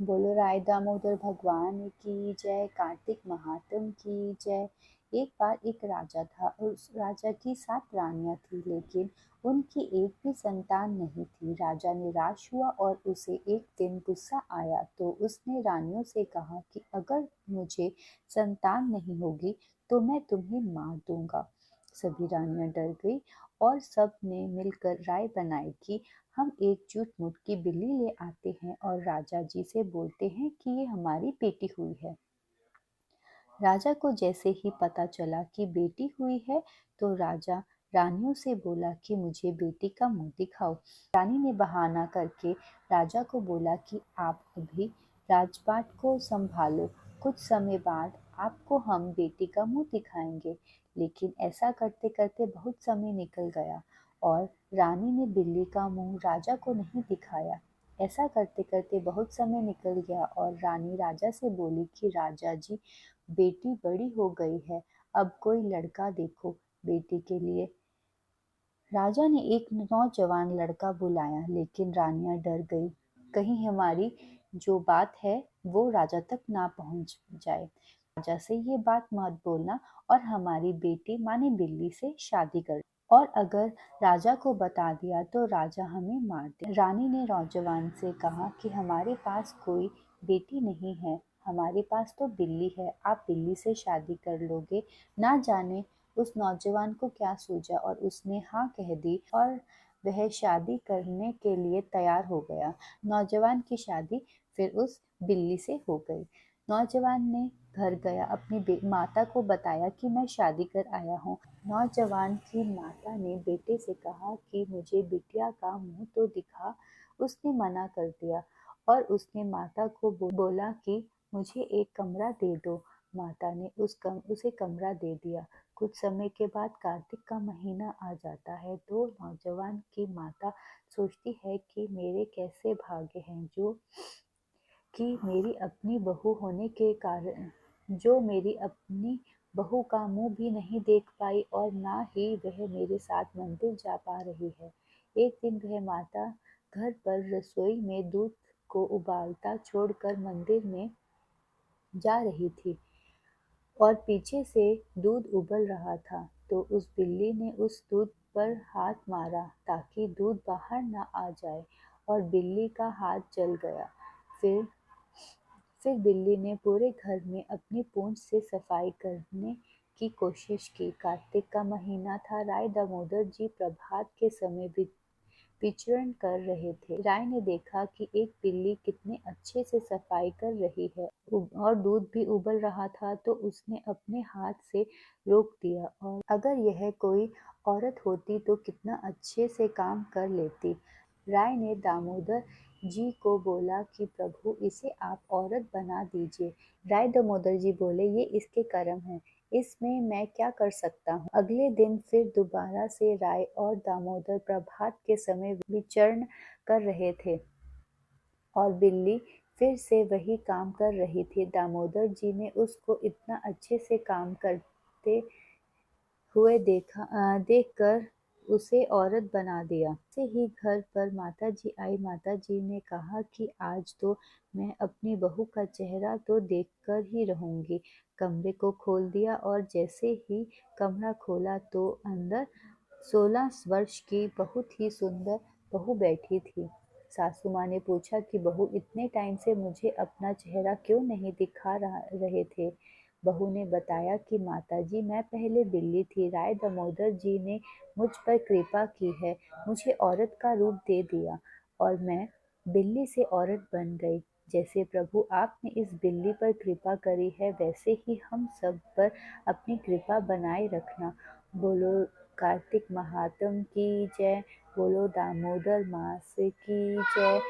बोलो राय दामोदर भगवान की जय, कार्तिक महात्म की जय। एक बार एक राजा था और उस राजा की 7 रानियां थी, लेकिन उनकी एक भी संतान नहीं थी। राजा निराश हुआ और उसे एक दिन गुस्सा आया तो उसने रानियों से कहा कि अगर मुझे संतान नहीं होगी तो मैं तुम्हें मार दूंगा। सभी रानियां डर गई और सब ने मिलकर राय बनाई कि हम एक झूठ-मूठ की बिल्ली ले आते हैं और राजा जी से बोलते हैं कि ये हमारी बेटी हुई है। राजा को जैसे ही पता चला कि बेटी हुई है तो राजा रानियों से बोला कि मुझे बेटी का मुंह दिखाओ। रानी ने बहाना करके राजा को बोला कि आप अभी राजपाट को संभालो, कुछ समय बाद आपको हम बेटी का मुंह दिखाएंगे। लेकिन ऐसा करते करते बहुत समय निकल गया और रानी ने बिल्ली का मुंह राजा को नहीं दिखाया। ऐसा करते करते बहुत समय निकल गया और रानी राजा से बोली कि राजा जी, बेटी बड़ी हो गई है, अब कोई लड़का देखो बेटी के लिए। राजा ने एक नौजवान लड़का बुलाया, लेकिन रानियां डर गई, कहीं हमारी जो बात है वो राजा तक ना पहुंच जाए। राजा से ये बात मत बोलना और हमारी बेटी माने बिल्ली से शादी कर, और अगर राजा को बता दिया तो राजा हमें मार दे। रानी ने नौजवान से कहा कि हमारे पास कोई बेटी नहीं है, हमारे पास तो बिल्ली है, आप बिल्ली से शादी कर लोगे। ना जाने उस नौजवान को क्या सूझा और उसने हाँ कह दी और वह शादी करने के लिए तैयार हो गया। नौजवान की शादी फिर उस बिल्ली से हो गई। नौजवान ने घर गया, अपनी माता को बताया कि मैं शादी कर आया हूँ। नौजवान की माता ने बेटे से कहा कि मुझे बिटिया का मुंह तो दिखा। उसने मना कर दिया और उसने माता को बोला कि मुझे एक कमरा दे दो। माता ने उसे कमरा दे दिया। कुछ समय के बाद कार्तिक का महीना आ जाता है तो नौजवान की माता सोचती है कि मेरे कैसे भाग्य हैं जो कि मेरी अपनी बहू होने के कारण जो मेरी अपनी बहू का मुंह भी नहीं देख पाई और ना ही वह मेरे साथ मंदिर जा पा रही है। एक दिन वह माता घर पर रसोई में दूध को उबालता छोड़कर मंदिर में जा रही थी और पीछे से दूध उबल रहा था तो उस बिल्ली ने उस दूध पर हाथ मारा ताकि दूध बाहर न आ जाए और बिल्ली का हाथ जल गया। फिर फिर बिल्ली ने पूरे घर में अपनी पूंछ से सफाई करने की कोशिश की। कार्तिक का महीना था। राय दामोदर जी प्रभात के समय विचरण कर रहे थे। राय ने देखा कि एक बिल्ली कितने अच्छे से सफाई कर रही है और दूध भी उबल रहा था तो उसने अपने हाथ से रोक दिया, और अगर यह कोई औरत होती तो कितना अच्छे से काम कर लेती। राय ने दामोदर जी को बोला कि प्रभु, इसे आप औरत बना दीजिए। राय दामोदर जी बोले, ये इसके कर्म है, इसमें मैं क्या कर सकता हूँ। अगले दिन फिर दोबारा से राय और दामोदर प्रभात के समय विचरण कर रहे थे और बिल्ली फिर से वही काम कर रही थी। दामोदर जी ने उसको इतना अच्छे से काम करते हुए देखकर उसे औरत बना दिया। से ही घर पर माताजी आई। माताजी ने कहा कि आज तो मैं अपनी बहू का चेहरा तो देखकर ही रहूंगी। कमरे को खोल दिया और जैसे ही कमरा खोला तो अंदर 16 वर्ष की बहुत ही सुंदर बहू बैठी थी। सासू माँ ने पूछा कि बहू, इतने टाइम से मुझे अपना चेहरा क्यों नहीं दिखा रहे थे। बहू ने बताया कि माताजी, मैं पहले बिल्ली थी, राय दामोदर जी ने मुझ पर कृपा की है, मुझे औरत का रूप दे दिया और मैं बिल्ली से औरत बन गई। जैसे प्रभु आपने इस बिल्ली पर कृपा करी है वैसे ही हम सब पर अपनी कृपा बनाए रखना। बोलो कार्तिक महात्म की जय, बोलो दामोदर मास की जय।